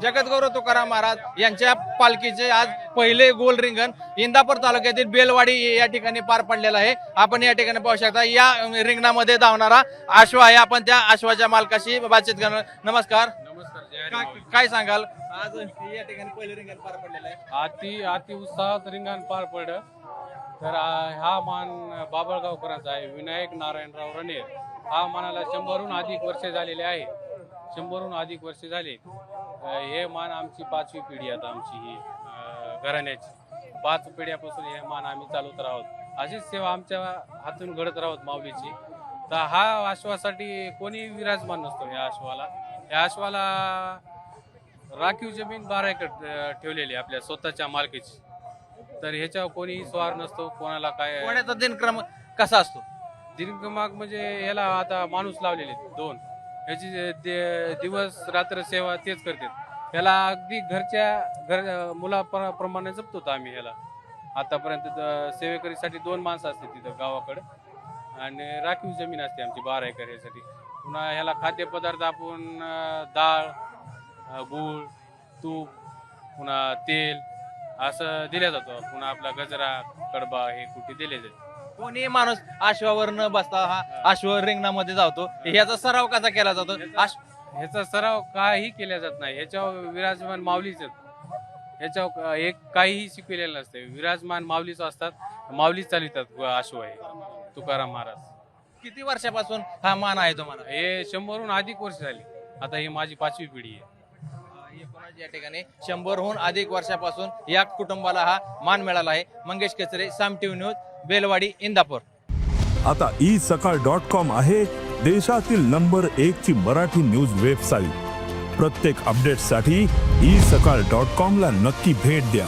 जगद्गुरू तुकाराम महाराज यांच्या पालखीचे आज पहिले गोल रिंगण इंदापूर तालुक्यातील बेलवाडी या ठिकाणी पार पडलेलं आहे. आपण या ठिकाणी पाहू शकता या रिंगणामध्ये धावणारा अश्व आहे. आपण त्या अश्वाच्या मालकाशी बातचीत करणार. नमस्कार. काय सांगाल आज या ठिकाणी पहिले रिंगण पार पडलेलं आहे? अति उत्साहात रिंगण पार पडलं. तर हा मान बाबळगावकरांचा आहे. विनायक नारायणराव रणे हा मानाला 100हून अधिक वर्षे झालेले आहे. 100हून अधिक वर्षे झाले. हे मान आमची 5वी पिढी आता आमची ही घराण्याची 5 पिढ्यापासून हे मान आम्ही चालवत राहत. अशीच सेवा आमच्या हातून घडत राहत माऊलीची. तर हा अश्वासाठी कोणी विराजमान नसतो. या अश्वाला राखीव जमीन 12 एकर ठेवलेली आपल्या स्वतःच्या मालकीची. तर ह्याच्यावर कोणी स्वार नसतो. कोणाला काय कोणाचा दिनक्रम कसा असतो? दिनक्रमांक म्हणजे याला आता माणूस लावलेले 2 ह्याची दिवस रात्र सेवा तेच करतात. याला अगदी घर मुलाप्रमाणे जपतो आम्ही ह्याला. आतापर्यंत सेवेकरीसाठी 2 माणसं असते तिथं गावाकडे आणि राखीव जमीन असते आमची 12 एकर ह्यासाठी. पुन्हा ह्याला खाद्यपदार्थ आपण डाळ, गूळ, तूप, पुन्हा तेल असं दिल्या जातो. पुन्हा आपला गजरा, कडबा हे कुठे दिले जाते. कोणी माणूस अश्वावर न बसता हा अश्व रिंगणामध्ये जातो. ह्याचा सराव कसा केला जातो? ह्याचा सराव काही केला जात नाही. ह्याच्यावर विराजमान माऊलीच ह्याच्यावर एक काहीही शिकविलेलं नसते. विराजमान माऊलीच असतात. माऊलीच चालवितात अश्व आहे तुकाराम महाराज. किती वर्षापासून हा मान आहे तुम्हाला? हे 100हून अधिक वर्ष झाली. आता ही माझी 5वी पिढी आहे. या ठिकाणी 100हून अधिक वर्षापासून या कुटुंबाला हा मान मिळाला आहे. मंगेश केसरे, साम टीव्ही न्यूज, बेलवाडी, इंदापूर. आता isakal.com आहे देशातील नंबर 1 ची मराठी न्यूज वेबसाईट. प्रत्येक अपडेटसाठी isakal.com ला नक्की भेट द्या.